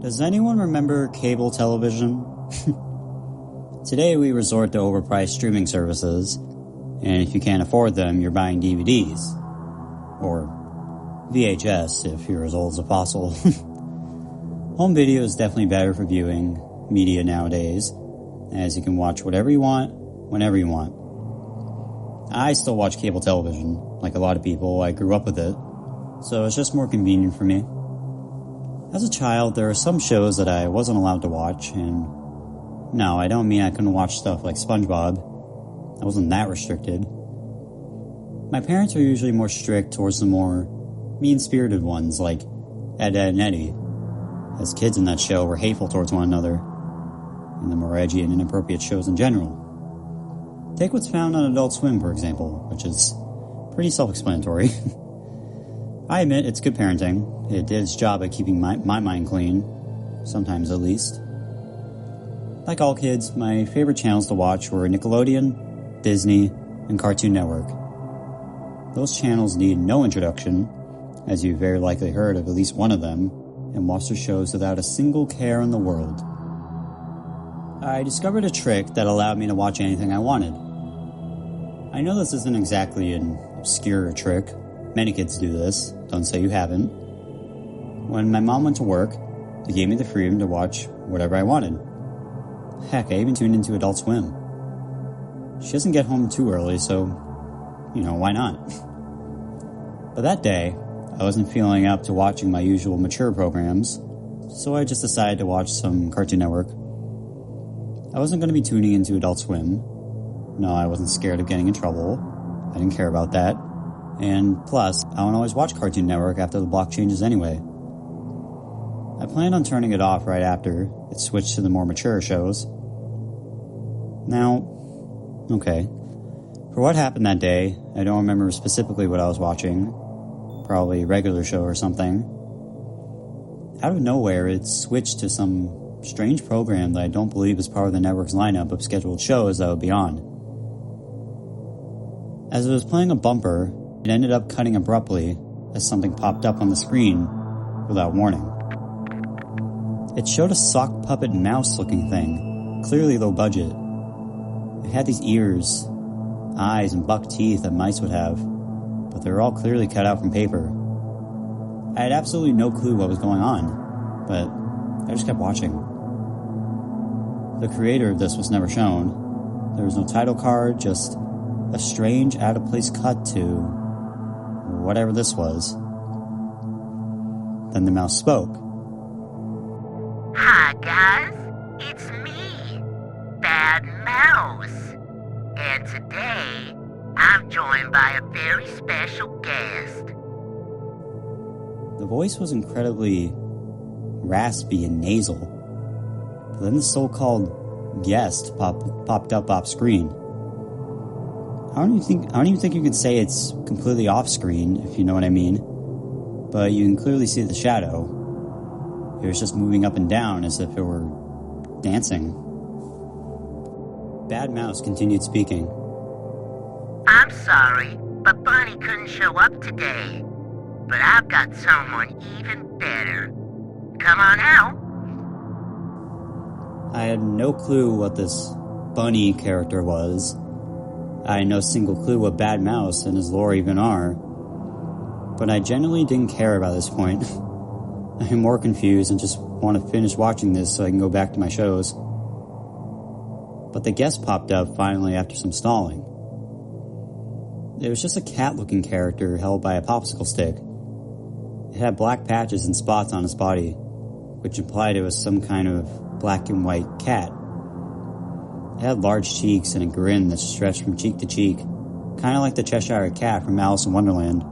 Does anyone remember cable television? Today we resort to overpriced streaming services, and if you can't afford them, you're buying DVDs. Or VHS, if you're as old as a fossil. Home video is definitely better for viewing media nowadays, as you can watch whatever you want, whenever you want. I still watch cable television, like a lot of people. I grew up with it, so it's just more convenient for me. As a child, there are some shows that I wasn't allowed to watch, and no, I don't mean I couldn't watch stuff like SpongeBob. I wasn't that restricted. My parents were usually more strict towards the more mean-spirited ones, like Ed, Edd, and Eddy, as kids in that show were hateful towards one another, and the more edgy and inappropriate shows in general. Take what's found on Adult Swim, for example, which is pretty self-explanatory. I admit it's good parenting. It did its job at keeping my mind clean, sometimes at least. Like all kids, my favorite channels to watch were Nickelodeon, Disney, and Cartoon Network. Those channels need no introduction, as you've very likely heard of at least one of them, and watched their shows without a single care in the world. I discovered a trick that allowed me to watch anything I wanted. I know this isn't exactly an obscure trick. Many kids do this. Don't say you haven't. When my mom went to work, they gave me the freedom to watch whatever I wanted. Heck, I even tuned into Adult Swim. She doesn't get home too early, so, why not? But that day, I wasn't feeling up to watching my usual mature programs, so I just decided to watch some Cartoon Network. I wasn't going to be tuning into Adult Swim. No, I wasn't scared of getting in trouble. I didn't care about that. And plus, I don't always watch Cartoon Network after the block changes anyway. I planned on turning it off right after it switched to the more mature shows. Now, okay. For what happened that day, I don't remember specifically what I was watching. Probably a regular show or something. Out of nowhere, it switched to some strange program that I don't believe is part of the network's lineup of scheduled shows that would be on. As it was playing a bumper, it ended up cutting abruptly as something popped up on the screen without warning. It showed a sock puppet mouse-looking thing, clearly low budget. It had these ears, eyes, and buck teeth that mice would have, but they were all clearly cut out from paper. I had absolutely no clue what was going on, but I just kept watching. The creator of this was never shown. There was no title card, just a strange, out-of-place cut to whatever this was. Then the mouse spoke. Hi guys, it's me, Bad Mouse. And today, I'm joined by a very special guest. The voice was incredibly raspy and nasal. But then the so-called guest popped up off screen. I don't even think you could say it's completely off screen, if you know what I mean. But you can clearly see the shadow. It was just moving up and down as if it were dancing. Bad Mouse continued speaking. I'm sorry, but Bunny couldn't show up today. But I've got someone even better. Come on out. I had no clue what this Bunny character was. I had no single clue what Bad Mouse and his lore even are. But I genuinely didn't care about this point. I am more confused and just want to finish watching this so I can go back to my shows. But the guest popped up finally after some stalling. It was just a cat-looking character held by a popsicle stick. It had black patches and spots on its body, which implied it was some kind of black and white cat. It had large cheeks and a grin that stretched from cheek to cheek, kind of like the Cheshire Cat from Alice in Wonderland.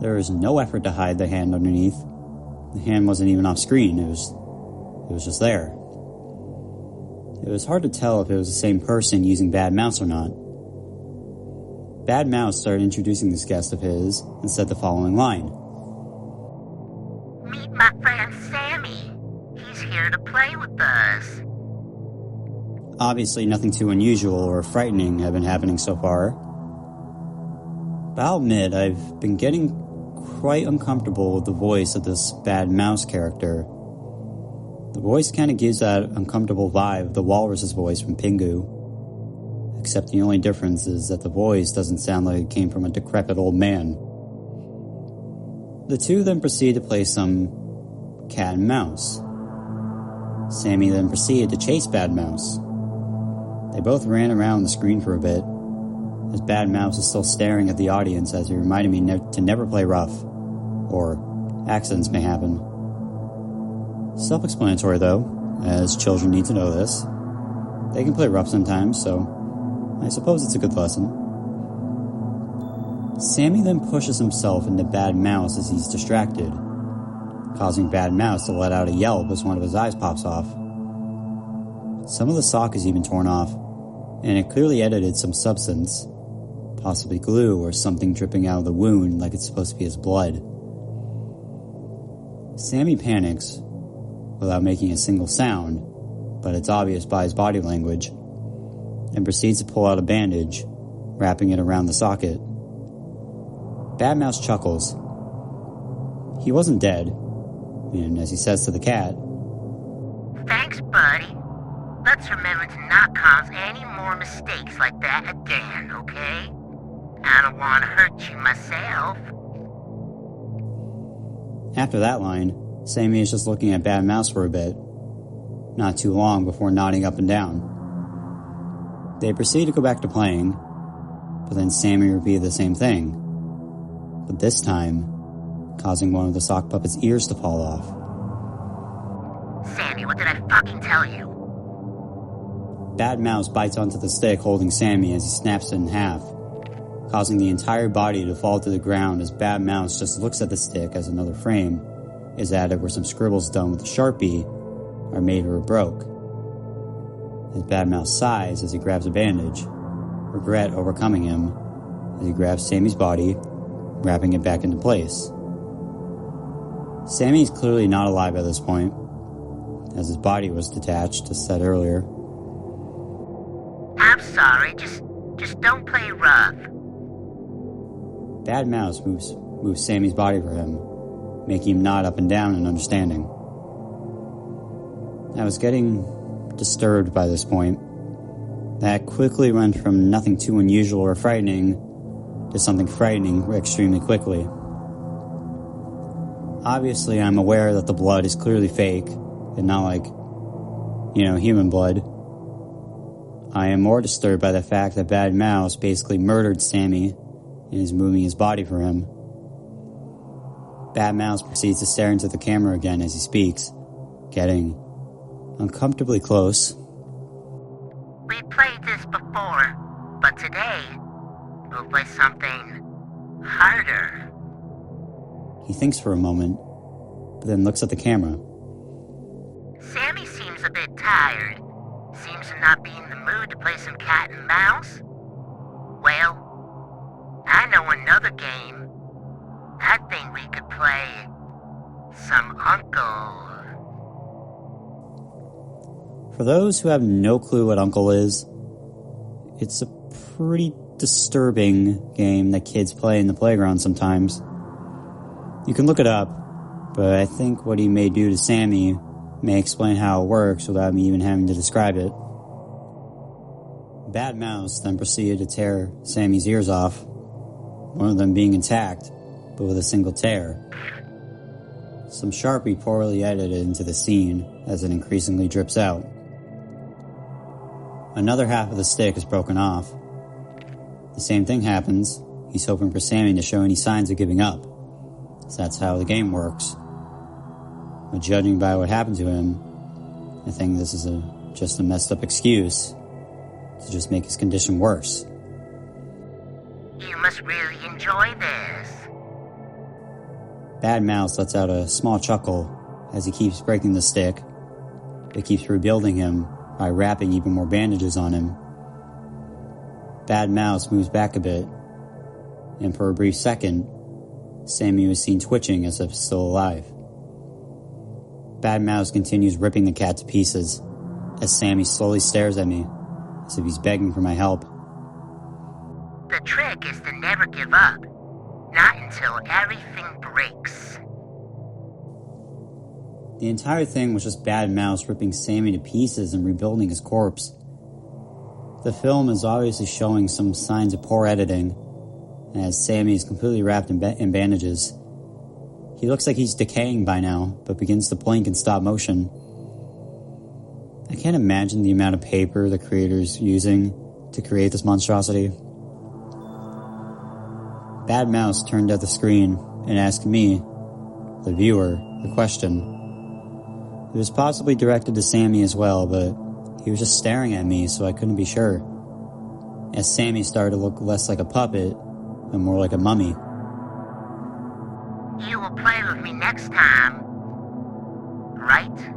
There was no effort to hide the hand underneath. The hand wasn't even off screen, it was just there. It was hard to tell if it was the same person using Bad Mouse or not. Bad Mouse started introducing this guest of his and said the following line. Meet my friend Sammy. He's here to play with us. Obviously nothing too unusual or frightening had been happening so far. But I'll admit, I've been getting quite uncomfortable with the voice of this Bad Mouse character. The voice kind of gives that uncomfortable vibe of the walrus's voice from Pingu, except the only difference is that the voice doesn't sound like it came from a decrepit old man. The two then proceed to play some cat and mouse. Sammy then proceeded to chase Bad Mouse. They both ran around the screen for a bit, as Bad Mouse is still staring at the audience as he reminded me to never play rough, or accidents may happen. Self-explanatory though, as children need to know this. They can play rough sometimes, so I suppose it's a good lesson. Sammy then pushes himself into Bad Mouse as he's distracted, causing Bad Mouse to let out a yelp as one of his eyes pops off. Some of the sock is even torn off, and it clearly edited some substance, possibly glue or something dripping out of the wound like it's supposed to be his blood. Sammy panics, without making a single sound, but it's obvious by his body language, and proceeds to pull out a bandage, wrapping it around the socket. Bad Mouse chuckles. He wasn't dead, and as he says to the cat, Thanks, buddy. Let's remember to not cause any more mistakes like that again, okay? I don't want to hurt you myself. After that line, Sammy is just looking at Bad Mouse for a bit, not too long before nodding up and down. They proceed to go back to playing, but then Sammy repeated the same thing, but this time causing one of the sock puppet's ears to fall off. Sammy, what did I fucking tell you? Bad Mouse bites onto the stick holding Sammy as he snaps it in half, causing the entire body to fall to the ground as Bad Mouse just looks at the stick as another frame is added where some scribbles done with a Sharpie are made or broke. As Bad Mouse sighs as he grabs a bandage, regret overcoming him as he grabs Sammy's body, wrapping it back into place. Sammy is clearly not alive at this point, as his body was detached, as said earlier. I'm sorry, just don't play rough. Bad Mouse moves Sammy's body for him, making him nod up and down in understanding. I was getting disturbed by this point. That quickly went from nothing too unusual or frightening to something frightening extremely quickly. Obviously, I'm aware that the blood is clearly fake and not like, human blood. I am more disturbed by the fact that Bad Mouse basically murdered Sammy and is moving his body for him. Bad Mouse proceeds to stare into the camera again as he speaks, getting uncomfortably close. We played this before, but today, we'll play something harder. He thinks for a moment, but then looks at the camera. Sammy seems a bit tired. Seems to not be in the mood to play some cat and mouse. Well, I know another game. I think we could play some Uncle. For those who have no clue what Uncle is, it's a pretty disturbing game that kids play in the playground sometimes. You can look it up, but I think what he may do to Sammy may explain how it works without me even having to describe it. Bad Mouse then proceeded to tear Sammy's ears off, one of them being intact, but with a single tear. Some Sharpie poorly edited into the scene as it increasingly drips out. Another half of the stick is broken off. The same thing happens. He's hoping for Sammy to show any signs of giving up, so that's how the game works. But judging by what happened to him, I think this is just a messed up excuse to just make his condition worse. You must really enjoy this. Bad Mouse lets out a small chuckle as he keeps breaking the stick, but keeps rebuilding him by wrapping even more bandages on him. Bad Mouse moves back a bit, and for a brief second, Sammy was seen twitching as if still alive. Bad Mouse continues ripping the cat to pieces as Sammy slowly stares at me as if he's begging for my help. The trick is to never give up. Not until everything breaks. The entire thing was just Bad Mouse ripping Sammy to pieces and rebuilding his corpse. The film is obviously showing some signs of poor editing, as Sammy is completely wrapped in bandages. He looks like he's decaying by now, but begins to blink in stop motion. I can't imagine the amount of paper the creator's using to create this monstrosity. Bad Mouse turned at the screen and asked me, the viewer, a question. It was possibly directed to Sammy as well, but he was just staring at me, so I couldn't be sure. As Sammy started to look less like a puppet and more like a mummy. You will play with me next time, right?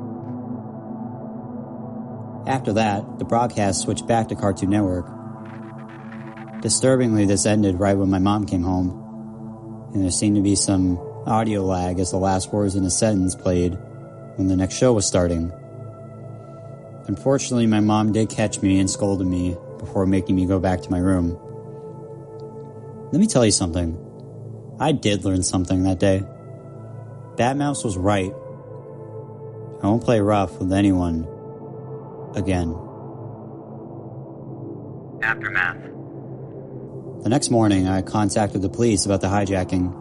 After that, the broadcast switched back to Cartoon Network. Disturbingly, this ended right when my mom came home, and there seemed to be some audio lag as the last words in a sentence played when the next show was starting. Unfortunately, my mom did catch me and scolded me before making me go back to my room. Let me tell you something. I did learn something that day. Bad Mouse was right. I won't play rough with anyone again. Aftermath. The next morning, I contacted the police about the hijacking.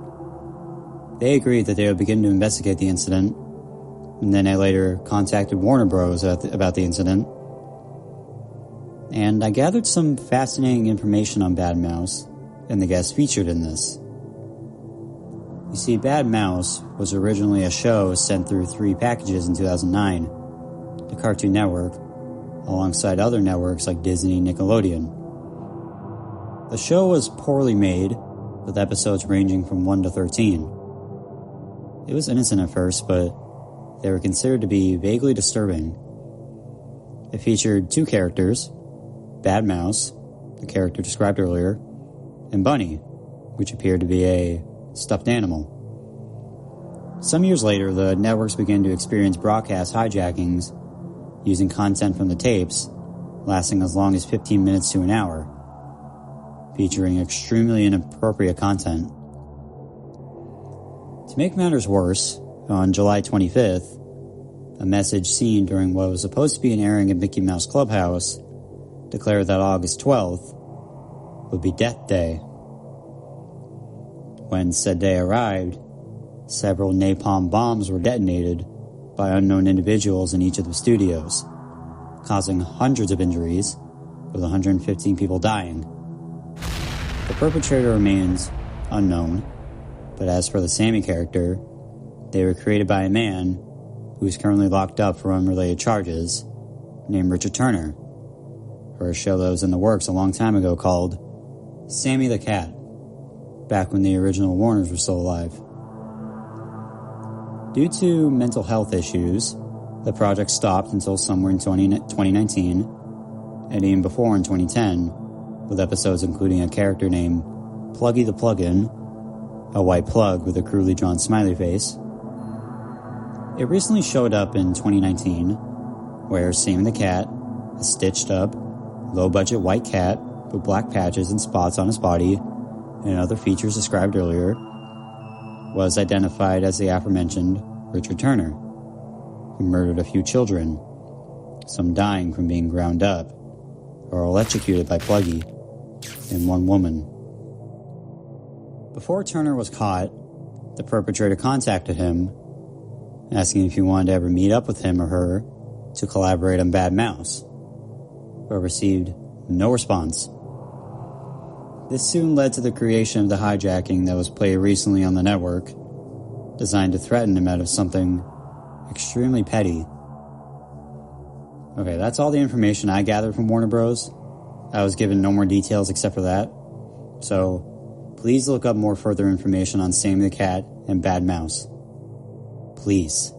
They agreed that they would begin to investigate the incident, and then I later contacted Warner Bros. About the incident. And I gathered some fascinating information on Bad Mouse and the guests featured in this. You see, Bad Mouse was originally a show sent through 3 packages in 2009 to Cartoon Network, alongside other networks like Disney and Nickelodeon. The show was poorly made, with episodes ranging from 1 to 13. It was innocent at first, but they were considered to be vaguely disturbing. It featured 2 characters, Bad Mouse, the character described earlier, and Bunny, which appeared to be a stuffed animal. Some years later, the networks began to experience broadcast hijackings using content from the tapes, lasting as long as 15 minutes to an hour, featuring extremely inappropriate content. To make matters worse, on July 25th, a message seen during what was supposed to be an airing at Mickey Mouse Clubhouse declared that August 12th would be Death Day. When said day arrived, several napalm bombs were detonated by unknown individuals in each of the studios, causing hundreds of injuries, with 115 people dying. The perpetrator remains unknown, but as for the Sammy character, they were created by a man who is currently locked up for unrelated charges, named Richard Turner, for a show that was in the works a long time ago called Sammy the Cat, back when the original Warners were still alive. Due to mental health issues, the project stopped until somewhere in 2019, and even before in 2010, with episodes including a character named Pluggy the Plug-In, a white plug with a crudely drawn smiley face. It recently showed up in 2019, where Sammy the Cat, a stitched up, low-budget white cat with black patches and spots on his body and other features described earlier, was identified as the aforementioned Richard Turner, who murdered a few children, some dying from being ground up or electrocuted by Pluggy, and 1 woman. Before Turner was caught, the perpetrator contacted him, asking if he wanted to ever meet up with him or her to collaborate on Bad Mouse, but received no response. This soon led to the creation of the hijacking that was played recently on the network, designed to threaten him out of something extremely petty. Okay, that's all the information I gathered from Warner Bros. I was given no more details except for that, so please look up more further information on Sammy the Cat and Bad Mouse. Please.